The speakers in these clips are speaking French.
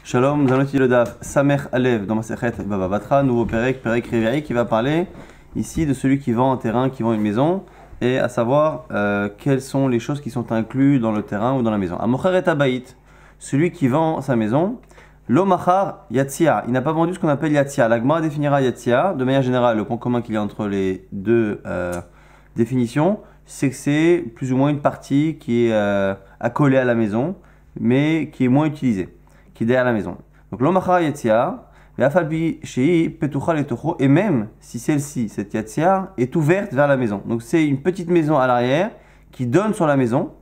Shalom, nous allons étudier le Daf Samech Alev dans Masechet Baba Batra, nouveau Perek Réveillé, qui va parler ici de celui qui vend un terrain, qui vend une maison, et à savoir quelles sont les choses qui sont incluses dans le terrain ou dans la maison. Amocher et Abaït, celui qui vend sa maison, Lomachar Yatzia, il n'a pas vendu ce qu'on appelle Yatzia. L'Agma définira Yatzia, de manière générale, le point commun qu'il y a entre les deux définitions, c'est que c'est plus ou moins une partie qui est accolée à la maison, mais qui est moins utilisée, qui est derrière la maison. Donc l'omachar yatzia, et même si celle-ci, cette yatzia, est ouverte vers la maison. Donc c'est une petite maison à l'arrière qui donne sur la maison,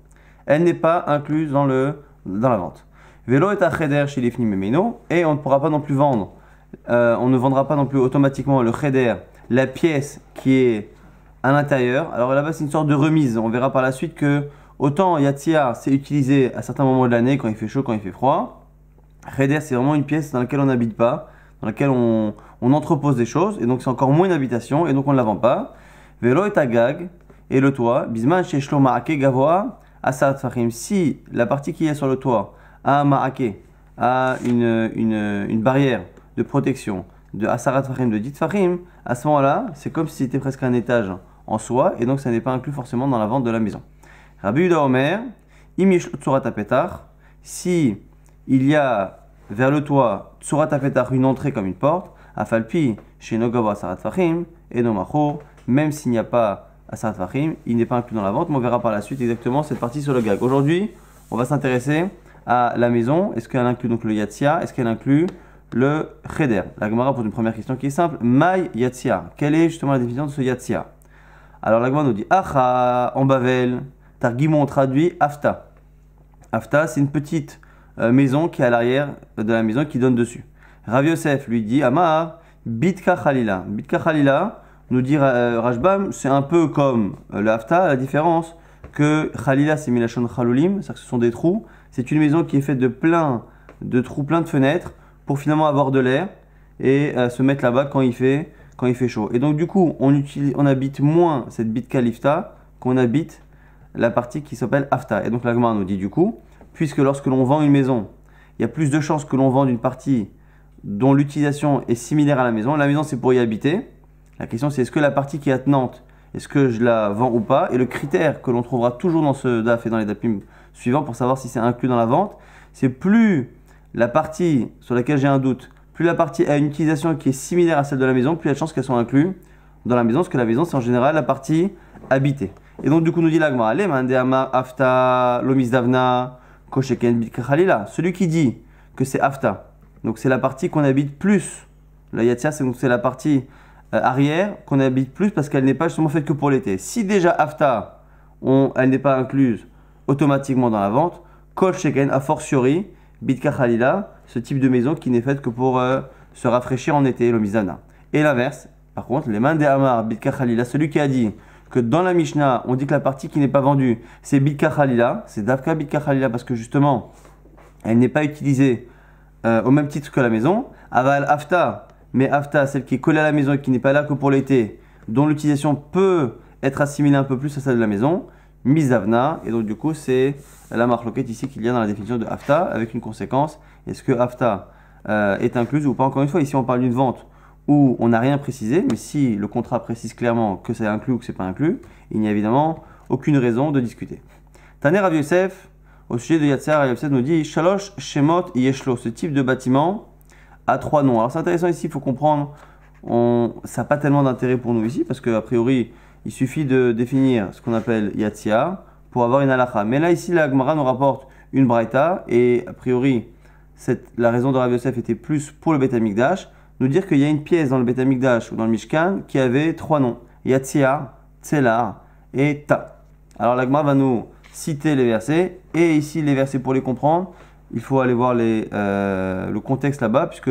elle n'est pas incluse dans la vente. Velo est à cheder chez les fnimemeno, et on ne pourra pas non plus vendre, on ne vendra pas non plus automatiquement le cheder, la pièce qui est à l'intérieur. Alors là-bas c'est une sorte de remise, on verra par la suite que autant yatzia c'est utilisé à certains moments de l'année, quand il fait chaud, quand il fait froid. Cheder c'est vraiment une pièce dans laquelle on n'habite pas, dans laquelle on entrepose des choses, et donc c'est encore moins une habitation, et donc on ne la vend pas. Velo et agag, et le toit, bisman chez shlo ma'ake gavoa, asat fachim, si la partie qui est sur le toit a un ma'ake, a une barrière de protection de asarat fachim, de dit fachim, à ce moment-là, c'est comme si c'était presque un étage en soi, et donc ça n'est pas inclus forcément dans la vente de la maison. Rabbi Yehuda Omer, im yesh tsurat hapetar, si il y a vers le toit tsurat hapetar, une entrée comme une porte, afalpi chez nogava asarat fachim et nomacho, même s'il n'y a pas asarat fachim, il n'est pas inclus dans la vente, mais on verra par la suite exactement cette partie sur le gag. Aujourd'hui, on va s'intéresser à la maison. Est-ce qu'elle inclut donc le yatzia? Est-ce qu'elle inclut le cheder? La Gemara pose une première question qui est simple. Maï yatzia. Quelle est justement la définition de ce yatzia? Alors la Gemara nous dit Acha en Bavel, Targimon traduit Afta. Afta, c'est une petite maison qui est à l'arrière de la maison qui donne dessus. Rav Yosef lui dit Amar Bitka Khalila. Bitka Khalila, nous dit Rashbam, c'est un peu comme le Afta, la différence que Khalila c'est Milachon Chalulim, c'est-à-dire que ce sont des trous. C'est une maison qui est faite de plein de trous, plein de fenêtres pour finalement avoir de l'air et se mettre là-bas quand il fait chaud. Et donc du coup, on habite moins cette Bitka Lifta qu'on habite la partie qui s'appelle Afta. Et donc la Gemara nous dit du coup, puisque lorsque l'on vend une maison, il y a plus de chances que l'on vende une partie dont l'utilisation est similaire à la maison. La maison c'est pour y habiter. La question c'est est-ce que la partie qui est attenante, est-ce que je la vends ou pas? Et le critère que l'on trouvera toujours dans ce DAF et dans les DAPim suivants pour savoir si c'est inclus dans la vente, c'est plus la partie sur laquelle j'ai un doute, plus la partie a une utilisation qui est similaire à celle de la maison, plus il y a de chances qu'elles soient incluses dans la maison, parce que la maison c'est en général la partie habitée. Et donc du coup nous dit l'Agma, allez, mandéama afta lomis davna kosheken bitkachalila. Celui qui dit que c'est afta, donc c'est la partie qu'on habite plus. La yatzia c'est la partie arrière qu'on habite plus parce qu'elle n'est pas justement faite que pour l'été. Si déjà afta, elle n'est pas incluse automatiquement dans la vente, kol sheken a fortiori bitkachalila, ce type de maison qui n'est faite que pour se rafraîchir en été, lomis davna. Et l'inverse, par contre, les mandéamar bitkachalila, celui qui a dit que dans la Mishnah, on dit que la partie qui n'est pas vendue, c'est Bitka Khalila, c'est Davka Bitka Khalila parce que justement, elle n'est pas utilisée au même titre que la maison. Aval Afta, mais Afta, celle qui est collée à la maison et qui n'est pas là que pour l'été, dont l'utilisation peut être assimilée un peu plus à celle de la maison, Mizavna, et donc du coup, c'est la marloquette ici qu'il y a dans la définition de Afta, avec une conséquence. Est-ce que Afta est incluse ou pas? Encore une fois, ici on parle d'une vente où on n'a rien précisé, mais si le contrat précise clairement que c'est inclus ou que c'est pas inclus, il n'y a évidemment aucune raison de discuter. Taner Rav Yosef, au sujet de Yatzia, Rav Yosef nous dit Shalosh Shemot Yeshlo, ce type de bâtiment a 3 noms. Alors c'est intéressant ici, il faut comprendre, ça n'a pas tellement d'intérêt pour nous ici, parce qu'a priori, il suffit de définir ce qu'on appelle Yatzia pour avoir une halakha. Mais là, ici, la Gemara nous rapporte une braïta, et a priori, la raison de Rav Yosef était plus pour le Beit HaMikdash, nous dire qu'il y a une pièce dans le Beit HaMikdash ou dans le Mishkan qui avait 3 noms, Yatzia, Tselar et Ta. Alors la Gemara va nous citer les versets, et ici les versets pour les comprendre, il faut aller voir le contexte là-bas, puisque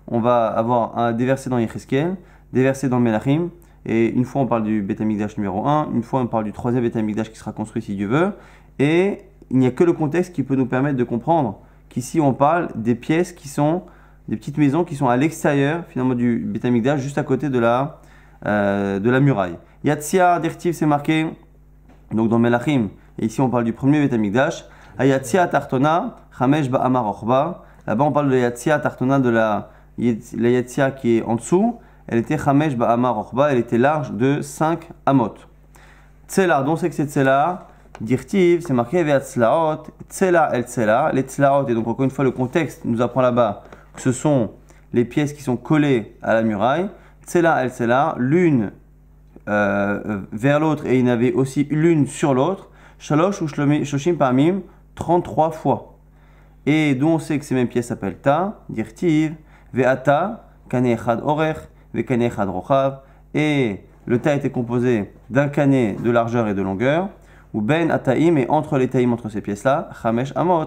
on va avoir des versets dans Yecheskel, des versets dans le Melachim, et une fois on parle du Beit HaMikdash numéro 1, une fois on parle du 3e Beit HaMikdash qui sera construit si Dieu veut, et il n'y a que le contexte qui peut nous permettre de comprendre qu'ici on parle des pièces qui sont des petites maisons qui sont à l'extérieur finalement du Beit HaMikdash, juste à côté de la muraille. Yatzia d'Irtiv c'est marqué donc dans Melachim, et ici on parle du premier Beit HaMikdash. Yatzia Tartona, Chamesh Ba'amar Ochba, Là-bas, on parle de Yatzia Tartona, de la Yatzia qui est en dessous. Elle était Chamesh Ba'amar Rochba, elle était large de 5 amot. Tsela, dont c'est que c'est Tsela? Dirtiv, c'est marqué Veat Tslaot, Tsela el Tsela. Les Tslaot, et donc encore une fois, le contexte nous apprend là-bas que ce sont les pièces qui sont collées à la muraille. Tsela el Tsela, l'une vers l'autre, et il y en avait aussi l'une sur l'autre. Shalosh ou Shloshim Pamim, 33 fois. Et d'où on sait que ces mêmes pièces s'appellent Ta, Dirtiv, Veata, Kane Echad Orech, Vekane Echad Rochav. Et le Ta était composé d'un canet de largeur et de longueur. Ou Ben Ataim, et entre les Taïm, entre ces pièces-là, Chamesh Amot,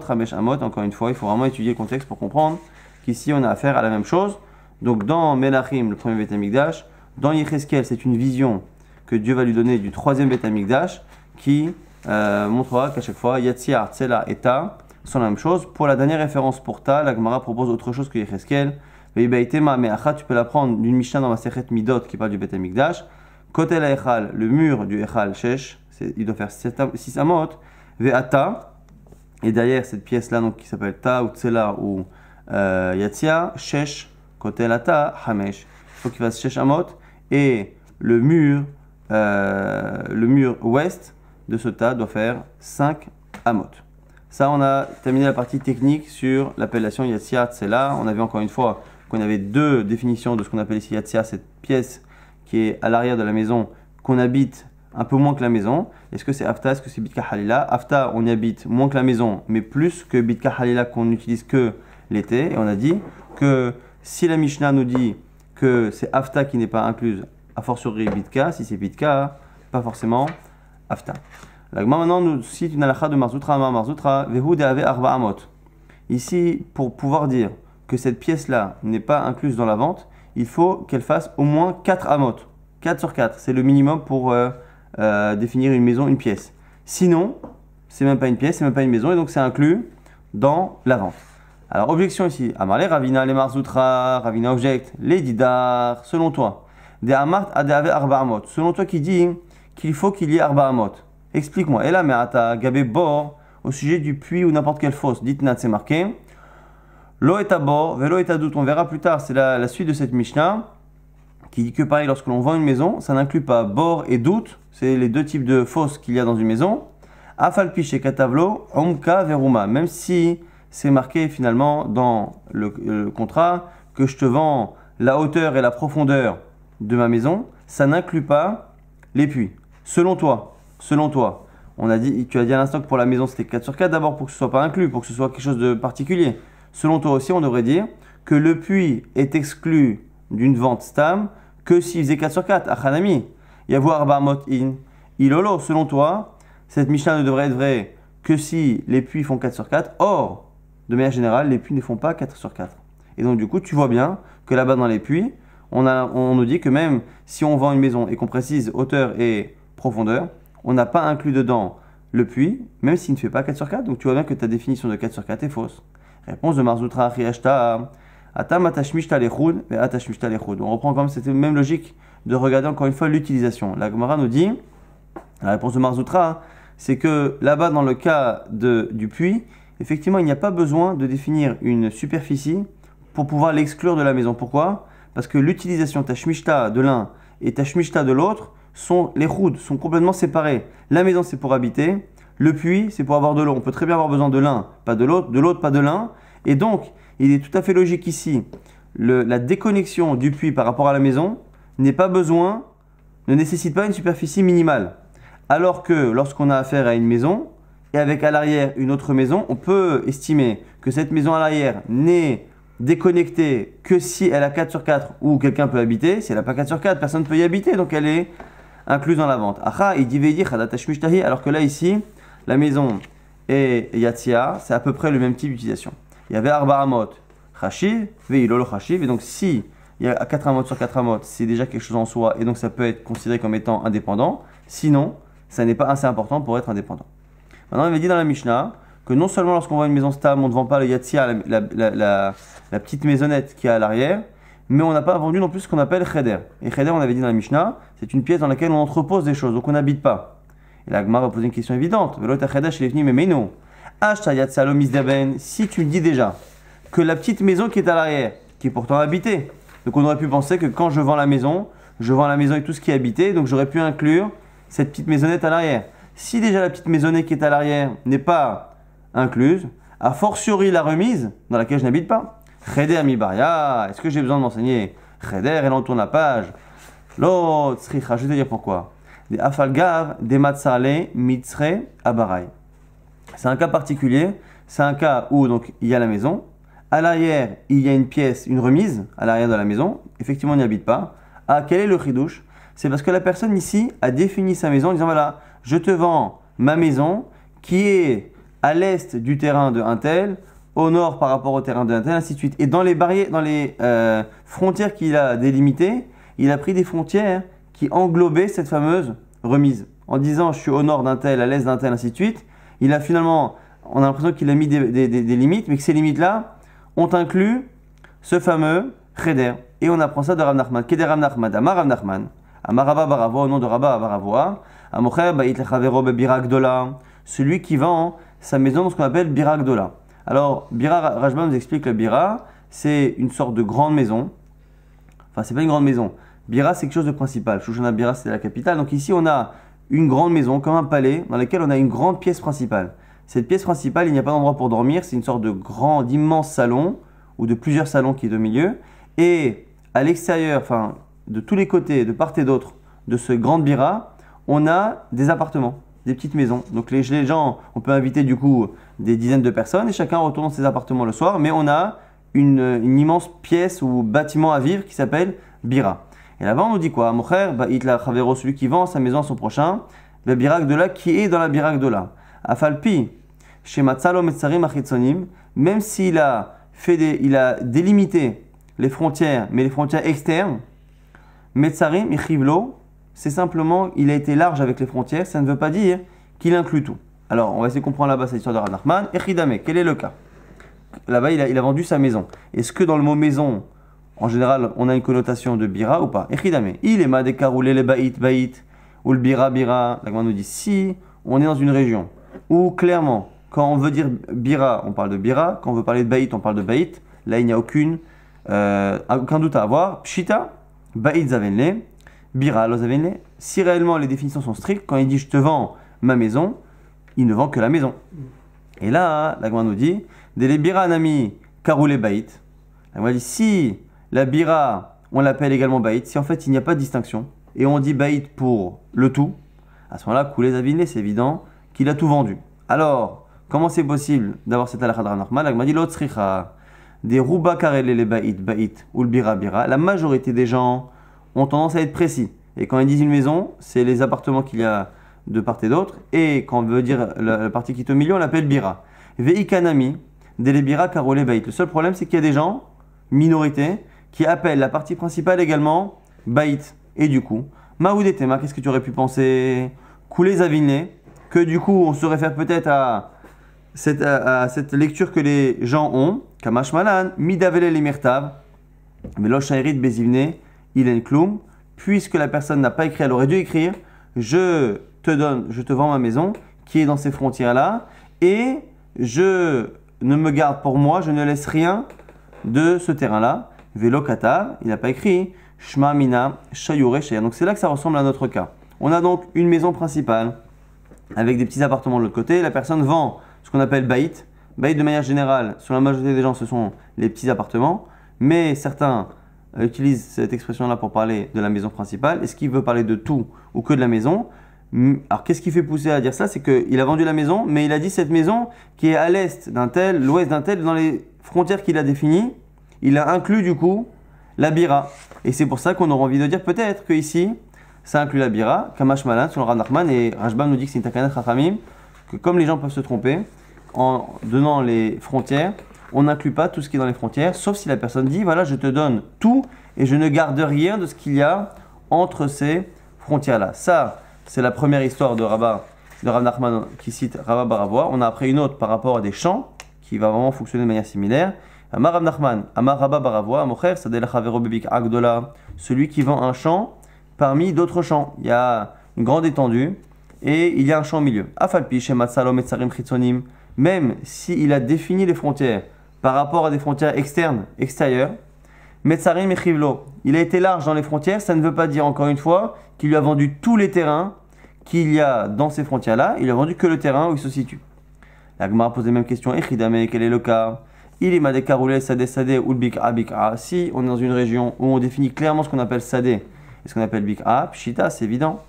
encore une fois, il faut vraiment étudier le contexte pour comprendre qu'ici on a affaire à la même chose. Donc dans Melachim, le premier Beth Amikdash, dans Yecheskel, c'est une vision que Dieu va lui donner du troisième Beth Amikdash qui montrera qu'à chaque fois, Yatzia, Tsela et Ta sont la même chose. Pour la dernière référence pour Ta, la Gemara propose autre chose que Yecheskel. Veibaitema me'acha, tu peux l'apprendre d'une Mishnah dans la Sechet Midot qui parle du Beth Amikdash. Kotel ha'echal, le mur du Echal Shesh, il doit faire 6 amot. Ve'ata, et derrière cette pièce-là donc, qui s'appelle Ta ou Tsela ou Yatzia, Shesh, Kotel ata, Hamesh. Il faut qu'il fasse Shesh amot. Et le mur ouest de ce Ta doit faire 5 amot. Ça, on a terminé la partie technique sur l'appellation Yatzia Tsela. On a vu encore une fois qu'on avait deux définitions de ce qu'on appelle ici Yatzia, cette pièce qui est à l'arrière de la maison, qu'on habite un peu moins que la maison. Est-ce que c'est Afta, est-ce que c'est Bitka Halila? Afta, on y habite moins que la maison, mais plus que Bitka Halila qu'on n'utilise que l'été. Et on a dit que si la Mishnah nous dit que c'est Afta qui n'est pas incluse, a fortiori Bitka, si c'est Bitka, pas forcément Afta. Maintenant, nous cite une halakha de Marzutra, Vehu de'ave arba amot. Ici, pour pouvoir dire que cette pièce-là n'est pas incluse dans la vente, il faut qu'elle fasse au moins 4 amot. 4 sur 4, c'est le minimum pour définir une maison, une pièce. Sinon, c'est même pas une pièce, c'est même pas une maison, et donc c'est inclus dans la vente. Alors, objection ici. Amarle Ravina, les Marzutra, Ravina objecte, les Didar, selon toi. De Amart adeave arba amot. Selon toi qui dit qu'il faut qu'il y ait arba amot. Explique-moi. Et là, mais à Gabé Bor, au sujet du puits ou n'importe quelle fosse, dites Nat, c'est marqué. Lo et bord, velo et doute. On verra plus tard, c'est la suite de cette Mishnah qui dit que pareil, lorsque l'on vend une maison, ça n'inclut pas bord et doute, c'est les deux types de fosses qu'il y a dans une maison. Afalpiche et katavlo, omka veruma. Même si c'est marqué finalement dans le contrat que je te vends la hauteur et la profondeur de ma maison, ça n'inclut pas les puits. Selon toi, tu as dit à l'instant que pour la maison c'était 4 sur 4, d'abord pour que ce soit pas inclus, pour que ce soit quelque chose de particulier. Selon toi aussi, on devrait dire que le puits est exclu d'une vente stam que s'il faisait 4 sur 4. Achanami, yavu arba amot in, ilolo. Selon toi, cette Mishnah ne devrait être vraie que si les puits font 4 sur 4. Or, de manière générale, les puits ne font pas 4 sur 4. Et donc du coup, tu vois bien que là-bas dans les puits, on nous dit que même si on vend une maison et qu'on précise hauteur et profondeur, on n'a pas inclus dedans le puits, même s'il ne fait pas 4 sur 4. Donc tu vois bien que ta définition de 4 sur 4 est fausse. Réponse de Marzutra Achriashta. Atam atashmishta lechud et atashmishta lechud. On reprend comme c'était la même logique de regarder encore une fois l'utilisation. La Gemara nous dit, la réponse de Marzutra, c'est que là-bas dans le cas du puits, effectivement il n'y a pas besoin de définir une superficie pour pouvoir l'exclure de la maison. Pourquoi? Parce que l'utilisation tashmishta de l'un et tashmishta de l'autre les chouds sont complètement séparés. La maison c'est pour habiter, le puits c'est pour avoir de l'eau. On peut très bien avoir besoin de l'un, pas de l'autre, pas de l'un. Et donc, il est tout à fait logique ici, la déconnexion du puits par rapport à la maison ne nécessite pas une superficie minimale. Alors que lorsqu'on a affaire à une maison, et avec à l'arrière une autre maison, on peut estimer que cette maison à l'arrière n'est déconnectée que si elle a 4 sur 4 où quelqu'un peut habiter. Si elle n'a pas 4 sur 4, personne ne peut y habiter, donc elle est incluse dans la vente. Acha, il dit veidi chadatashmishtahi, alors que là ici, la maison et Yatzia, c'est à peu près le même type d'utilisation. Il y avait Arba Amot, Chashiv, Veilolo Chashiv, et donc si il y a 4 amot sur 4 amot, c'est déjà quelque chose en soi, et donc ça peut être considéré comme étant indépendant. Sinon, ça n'est pas assez important pour être indépendant. Maintenant, il avait dit dans la Mishnah que non seulement lorsqu'on voit une maison stam, on ne vend pas le Yatzia, la petite maisonnette qui est à l'arrière, mais on n'a pas vendu non plus ce qu'on appelle Cheder. Et Cheder, on avait dit dans la Mishnah, c'est une pièce dans laquelle on entrepose des choses, donc on n'habite pas. Et la Gemara va poser une question évidente. Si tu dis déjà que la petite maison qui est à l'arrière, qui est pourtant habitée. Donc on aurait pu penser que quand je vends la maison et tout ce qui est habité, donc j'aurais pu inclure cette petite maisonnette à l'arrière. Si déjà la petite maisonnette qui est à l'arrière n'est pas incluse, a fortiori la remise dans laquelle je n'habite pas. Cheder mi baria, est-ce que j'ai besoin de m'enseigner Cheder, elle en tourne la page. L'autre, je vais te dire pourquoi. Des afalgav, des matzale, mitzre, abarai. C'est un cas particulier. C'est un cas où donc il y a la maison. À l'arrière, il y a une pièce, une remise à l'arrière de la maison. Effectivement, on n'y habite pas. Ah, quel est le chidouche? C'est parce que la personne ici a défini sa maison en disant voilà, je te vends ma maison qui est à l'est du terrain de un tel, au nord par rapport au terrain de un tel, ainsi de suite. Et dans les barrières, dans les frontières qu'il a délimitées, il a pris des frontières qui englobaient cette fameuse remise. En disant je suis au nord d'un tel, à l'est d'un tel, ainsi de suite, il a finalement, on a l'impression qu'il a mis des limites, mais que ces limites-là ont inclus ce fameux cheder. Et on apprend ça de Rav Nachman. Keder Rav Nachman, Amar Rav Nachman, Amar Rabba Baravo, au nom de Rabba Baravoa, Amocher Ba'it Lechavero Bebira Gdola, celui qui vend sa maison dans ce qu'on appelle Bira Gdola. Alors, Bira, Rajba nous explique le Bira, c'est une sorte de grande maison. Enfin, c'est pas une grande maison. Bira, c'est quelque chose de principal. Shoshana Bira, c'est la capitale. Donc ici, on a une grande maison, comme un palais, dans laquelle on a une grande pièce principale. Cette pièce principale, il n'y a pas d'endroit pour dormir. C'est une sorte de grand, d'immense salon, ou de plusieurs salons qui est au milieu. Et à l'extérieur, enfin, de tous les côtés, de part et d'autre, de ce grand Bira, on a des appartements, des petites maisons. Donc les gens, on peut inviter du coup des dizaines de personnes et chacun retourne dans ses appartements le soir, mais on a une immense pièce ou bâtiment à vivre qui s'appelle Bira. Et là-bas, on nous dit quoi? Mocher, Ba'it la Chavero, celui qui vend sa maison à son prochain, le Bira Gdola, qui est dans la Bira Gdola. Afalpi, chez Matzalo Metzarim Achitzonim, même s'il a il a délimité les frontières, mais les frontières externes, Metzarim Ichivlo, c'est simplement, il a été large avec les frontières, ça ne veut pas dire qu'il inclut tout. Alors, on va essayer de comprendre là-bas cette histoire de Rav Nachman. Echidame, quel est le cas? Là-bas, il a vendu sa maison. Est-ce que dans le mot maison, en général, on a une connotation de bira ou pas? Echidame, il est madekaroulé les baït, ou le bira. La Gemara nous dit si on est dans une région où clairement, quand on veut dire bira, on parle de bira, quand on veut parler de baït, on parle de baït. Là, il n'y a aucun doute à avoir. Pshita, baït zavenle. Bira, lozavenle. Si réellement les définitions sont strictes, quand il dit je te vends ma maison, il ne vend que la maison. Et là, la Gemara nous dit des bira nami karoulé baït. La Gemara dit si la bira, on l'appelle également baït, si en fait il n'y a pas de distinction et on dit baït pour le tout, à ce moment-là, koulé zavinle, c'est évident qu'il a tout vendu. Alors, comment c'est possible d'avoir cette halakha de Rav Nachman? La Gemara dit l'autre sricha des rouba karele les baït ou le bira. La majorité des gens ont tendance à être précis. Et quand ils disent une maison, c'est les appartements qu'il y a de part et d'autre. Et quand on veut dire la partie qui est au milieu, on l'appelle bira. Veikanami, delebira karole baït. Le seul problème, c'est qu'il y a des gens, minorité, qui appellent la partie principale également baït. Et du coup, maoudetema, qu'est-ce que tu aurais pu penser? Koulé zavine, que du coup, on se réfère peut-être à cette lecture que les gens ont. Kamash malan, midavele limirtav, velosh shairit bezivne, ilen kloum. Puisque la personne n'a pas écrit, elle aurait dû écrire je te vends ma maison qui est dans ces frontières-là et je ne me garde pour moi, je ne laisse rien de ce terrain-là. Velo kata, il n'a pas écrit shma mina shayure shaya. Donc c'est là que ça ressemble à notre cas. On a donc une maison principale avec des petits appartements de l'autre côté. La personne vend ce qu'on appelle baït. Baït de manière générale, sur la majorité des gens, ce sont les petits appartements, mais certains utilise cette expression-là pour parler de la maison principale. Est-ce qu'il veut parler de tout ou que de la maison? Alors, qu'est-ce qui fait pousser à dire ça? C'est qu'il a vendu la maison, mais il a dit cette maison qui est à l'est d'un tel, l'ouest d'un tel, dans les frontières qu'il a définies, il a inclus du coup la bira. Et c'est pour ça qu'on aura envie de dire peut-être que ici, ça inclut la bira, Kamash Malan, selon Rav Nachman, et Rajbam nous dit que c'est une takanat chachamim, que comme les gens peuvent se tromper, en donnant les frontières, on n'inclut pas tout ce qui est dans les frontières, sauf si la personne dit, voilà, je te donne tout et je ne garde rien de ce qu'il y a entre ces frontières-là. Ça, c'est la première histoire de Rav Nachman qui cite Rabba Baravoa. On a après une autre par rapport à des champs qui va vraiment fonctionner de manière similaire. Amar Rav Nachman, Amar Rabba Baravoa, Amocher, Sadel Chavero Bebik Agdola, celui qui vend un champ parmi d'autres champs. Il y a une grande étendue et il y a un champ au milieu. Afalpi, Shema Salom et Tsarim Chitzonim, même s'il a défini les frontières par rapport à des frontières externes, extérieures. Metzarim et Chivlo. Il a été large dans les frontières, ça ne veut pas dire encore une fois qu'il lui a vendu tous les terrains qu'il y a dans ces frontières-là, il lui a vendu que le terrain où il se situe. La Gemara pose les mêmes questions. Echidame, quel est le cas? Il est madé karoulé sadé sadé ou le bik'a. Si on est dans une région où on définit clairement ce qu'on appelle sadé et ce qu'on appelle bik'a, pshita, c'est évident.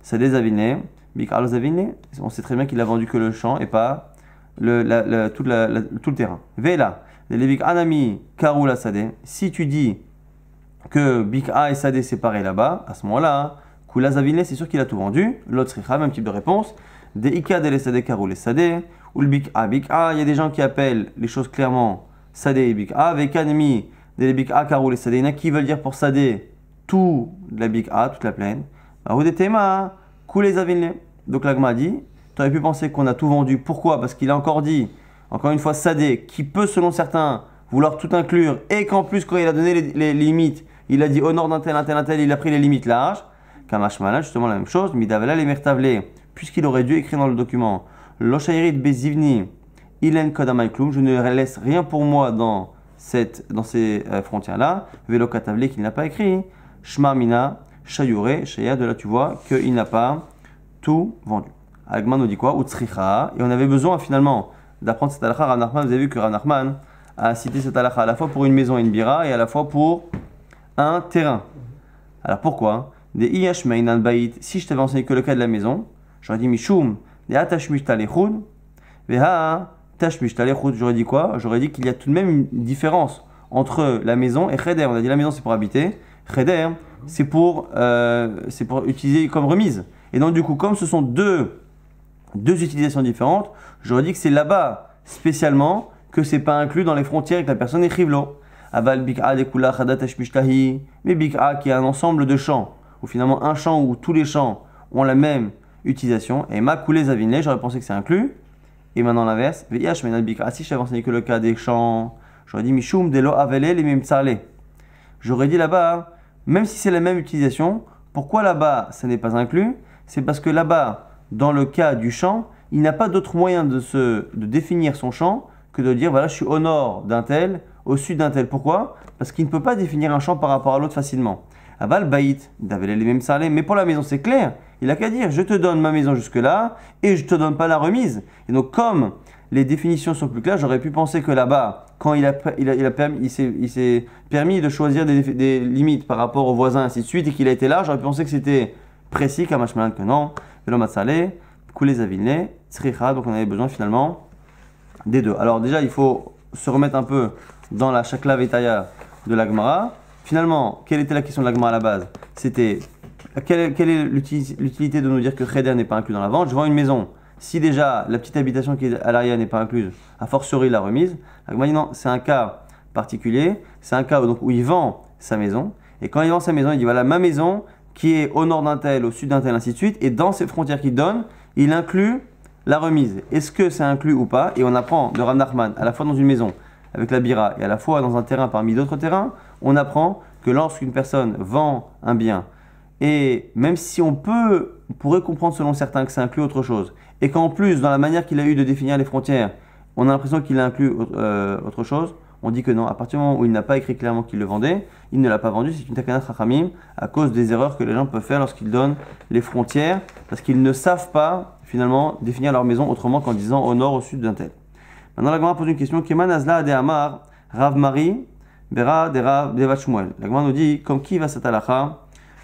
Sadé zaviné, bik'a lo zaviné, on sait très bien qu'il a vendu que le champ et pas tout le terrain. Vela, les bik'a nami karoula sadé. Si tu dis que bik'a et sadé c'est pareil là-bas, à ce moment-là, kula zaviné, c'est sûr qu'il a tout vendu. L'autre sricha, même type de réponse. Des ika de les sadé karoulé sadé. Ou le bik'a, bik'a, il y a des gens qui appellent les choses clairement sadé et bik'a, avec anemi, des bik'a, karou, les sadé, il y en a qui veulent dire pour sadé tout la bik'a, toute la plaine. Ou des thémas, les avinle. Donc l'agma dit, tu aurais pu penser qu'on a tout vendu. Pourquoi? Parce qu'il a encore dit, encore une fois, sadé, qui peut selon certains vouloir tout inclure, et qu'en plus, quand il a donné les limites, il a dit au nord d'un tel, un tel, un tel, il a pris les limites larges. Kamashmala, justement la même chose, midavela les mertavlé, puisqu'il aurait dû écrire dans le document. L'oshairit bezivni ilen kodamai klum, je ne laisse rien pour moi dans ces frontières-là. Velo katavle qu'il n'a pas écrit. Shma mina shayure shaya, de là tu vois qu'il n'a pas tout vendu. Agman nous dit quoi? Utsricha, et on avait besoin finalement d'apprendre cette halakha. Rav Nachman, vous avez vu que Rav Nachman a cité cette halakha à la fois pour une maison et une bira et à la fois pour un terrain. Alors pourquoi? Des iyash meinan bait, si je t'avais enseigné que le cas de la maison, j'aurais dit mishum. J'aurais dit quoi? J'aurais dit qu'il y a tout de même une différence entre la maison et cheder. On a dit la maison c'est pour habiter, cheder c'est pour utiliser comme remise. Et donc du coup, comme ce sont deux utilisations différentes, j'aurais dit que c'est là-bas spécialement que c'est pas inclus dans les frontières et que la personne est chivlo. Aval bik'a dekula chadat ashmishtahi, mais bik'a qui est un ensemble de champs, ou finalement un champ où tous les champs ont la même utilisation. Et ma coulé zavinle, j'aurais pensé que c'est inclus. Et maintenant l'inverse. Veyash menal bik'a. Si je t'avais enseigné que le cas des champs, j'aurais dit mishum delo avele les mêmes tsarle. J'aurais dit là-bas, même si c'est la même utilisation, pourquoi là-bas ça n'est pas inclus? C'est parce que là-bas, dans le cas du champ, il n'a pas d'autre moyen de définir son champ que de dire voilà, je suis au nord d'un tel, au sud d'un tel. Pourquoi? Parce qu'il ne peut pas définir un champ par rapport à l'autre facilement. Aval baït, d'avele les mêmes tsarle. Mais pour la maison, c'est clair. Il n'a qu'à dire, je te donne ma maison jusque-là et je ne te donne pas la remise. Et donc, comme les définitions sont plus claires, j'aurais pu penser que là-bas, quand il s'est permis de choisir des limites par rapport aux voisins, ainsi de suite, et qu'il a été là, j'aurais pu penser que c'était précis, kamashmalan que non. Velo matzale, koulé zavilne, tsricha, donc on avait besoin finalement des deux. Alors déjà, il faut se remettre un peu dans la shakla vetaya de la Gemara. Finalement, quelle était la question de la Gemara à la base? C'était quelle est l'utilité de nous dire que cheder n'est pas inclus dans la vente? Je vends une maison. Si déjà la petite habitation qui est à l'arrière n'est pas incluse, a fortiori la remise, la Gemara dit non, c'est un cas particulier. C'est un cas où il vend sa maison. Et quand il vend sa maison, il dit voilà ma maison qui est au nord d'un tel, au sud d'un tel, ainsi de suite. Et dans ces frontières qu'il donne, il inclut la remise. Est-ce que c'est inclus ou pas? Et on apprend de Rav Nachman, à la fois dans une maison avec la bira et à la fois dans un terrain parmi d'autres terrains, on apprend que lorsqu'une personne vend un bien, et même si on pourrait comprendre selon certains que ça inclut autre chose, et qu'en plus, dans la manière qu'il a eu de définir les frontières, on a l'impression qu'il a inclus autre chose, on dit que non, à partir du moment où il n'a pas écrit clairement qu'il le vendait, il ne l'a pas vendu, c'est une takanat chachamim à cause des erreurs que les gens peuvent faire lorsqu'ils donnent les frontières, parce qu'ils ne savent pas finalement définir leur maison autrement qu'en disant au nord, au sud d'un tel. Maintenant, la Gemara pose une question, Keman Azla de Amar, Rav Mari, Bera de Rav Devat Shmuel. La Gemara nous dit, comme qui va cette halakha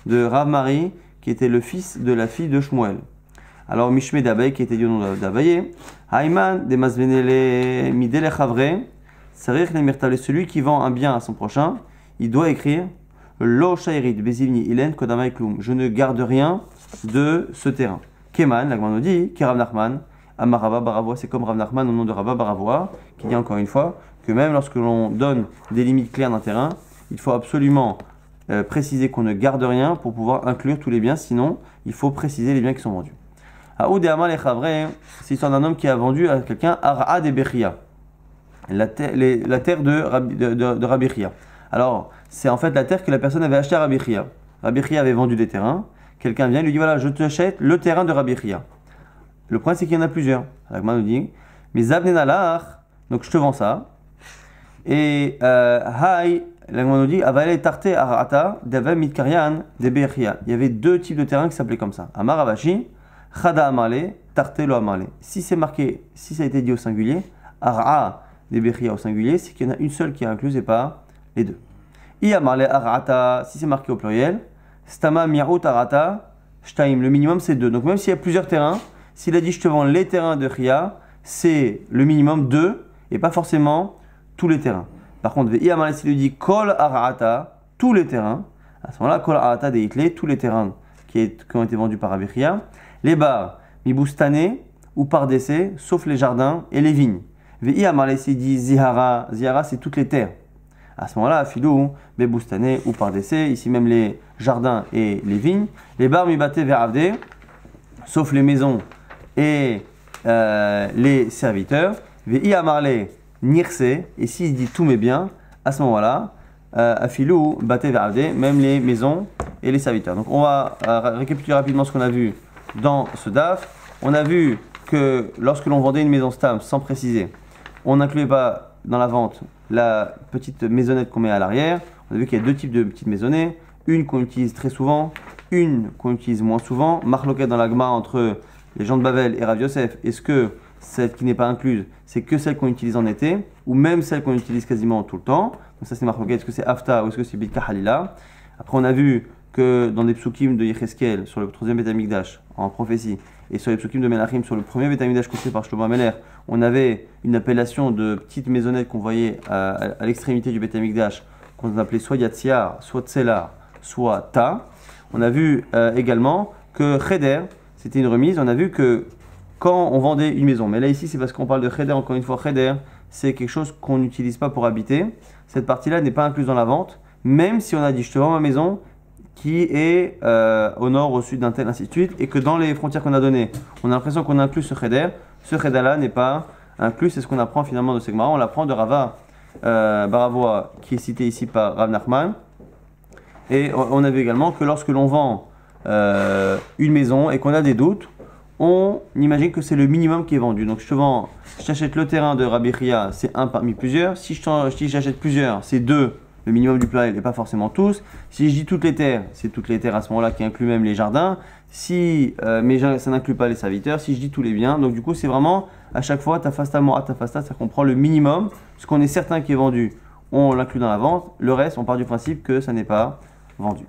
de Rav Mari, qui était le fils de la fille de Shmuel. Alors, Mishme d'Abaye, qui était du nom d'Abaye, Haïman de Mazvenele Midele Chavre, c'est-à-dire celui qui vend un bien à son prochain, il doit écrire Lo Shairit Bezivni Ilen Kodamai Klum. Je ne garde rien de ce terrain. Keman, la Gemara nous dit, Rav Nachman, Amarava Baravoa, c'est comme Rav Nachman au nom de Rabba Baravoa, qui dit encore une fois que même lorsque l'on donne des limites claires d'un terrain, il faut absolument préciser qu'on ne garde rien pour pouvoir inclure tous les biens, sinon il faut préciser les biens qui sont vendus. Aoud et Amal et Chavre, c'est l'histoire d'un homme qui a vendu à quelqu'un Ara'ad et Bechia, la terre de Rabbi Chia. Alors, c'est en fait la terre que la personne avait achetée à Rabbi Chia. Rabbi Chia avait vendu des terrains, quelqu'un vient et lui dit voilà, je t'achète le terrain de Rabbi Chia. Le problème c'est qu'il y en a plusieurs. La Gemara nous dit mais Zabnenalach, donc je te vends ça. Et Hay, la nous dit, Avale Tarte Arata, Dave Mitkaryan, Debechia. Il y avait deux types de terrains qui s'appelaient comme ça. Amar Avashi, Chada Amale, Tarte Lo Amale. Si c'est marqué, si ça a été dit au singulier, Ara Debechia au singulier, c'est qu'il y en a une seule qui est incluse et pas les deux. I Amale Arata, si c'est marqué au pluriel, Stama Miaout Arata, Shtaim. Le minimum c'est 2. Donc même s'il y a plusieurs terrains, s'il a dit je te vends les terrains de Chia, c'est le minimum 2 et pas forcément tous les terrains. Par contre, Iamale, s'il lui dit Kol Arata, tous les terrains, à ce moment-là, Kol Arata de Hitlé, tous les terrains qui ont été vendus par Rabbi Chia, les bars, Miboustane ou par décès, sauf les jardins et les vignes. Iamale, s'il dit Zihara, Zihara c'est toutes les terres. À ce moment-là, Filou, Beboustane ou par décès, ici même les jardins et les vignes. Les bars Mibate Veravde, sauf les maisons et les serviteurs. Iamale, Nirse, et s'il dit tous mes biens, à ce moment-là, Afilou, Bate Veravde, même les maisons et les serviteurs. Donc on va récapituler rapidement ce qu'on a vu dans ce DAF. On a vu que lorsque l'on vendait une maison Stam sans préciser, on n'incluait pas dans la vente la petite maisonnette qu'on met à l'arrière. On a vu qu'il y a deux types de petites maisonnettes, une qu'on utilise très souvent, une qu'on utilise moins souvent. Marloquette dans la Gma entre les gens de Bavel et Rav Yosef, est-ce que celle qui n'est pas incluse, c'est que celle qu'on utilise en été, ou même celle qu'on utilise quasiment tout le temps. Donc ça c'est marloquette, est-ce que c'est Afta ou est-ce que c'est Bidka Halila. Après on a vu que dans les psukim de Yecheskel sur le troisième Beth Amikdash en prophétie et sur les psukim de Menachim sur le premier Beth Amikdash construit par Shlomo Ameler, on avait une appellation de petite maisonnette qu'on voyait à l'extrémité du Beth Amikdash qu'on appelait soit Yatsiar, soit Tselar, soit Ta. On a vu également que Cheder, c'était une remise. On a vu que quand on vendait une maison, mais là ici c'est parce qu'on parle de Cheder, encore une fois Cheder, c'est quelque chose qu'on n'utilise pas pour habiter. Cette partie-là n'est pas incluse dans la vente, même si on a dit je te vends ma maison qui est au nord, au sud d'un tel, ainsi de suite, et que dans les frontières qu'on a données, on a l'impression qu'on inclut ce Cheder. Ce Cheder-là n'est pas inclus, c'est ce qu'on apprend finalement de Segmara. On l'apprend de Rava Baravoa, qui est cité ici par Rav Nachman. Et on a vu également que lorsque l'on vend une maison et qu'on a des doutes, on imagine que c'est le minimum qui est vendu. Donc je t'achète le terrain de Rabbi Chia, c'est un parmi plusieurs. Si j'achète plusieurs, c'est deux, le minimum du pluriel et pas forcément tous. Si je dis toutes les terres, c'est toutes les terres à ce moment-là qui inclut même les jardins. Mais ça n'inclut pas les serviteurs. Si je dis tous les biens, donc du coup c'est vraiment à chaque fois tafasta mora tafasta, c'est-à-dire qu'on prend le minimum, ce qu'on est certain qui est vendu, on l'inclut dans la vente. Le reste, on part du principe que ça n'est pas vendu.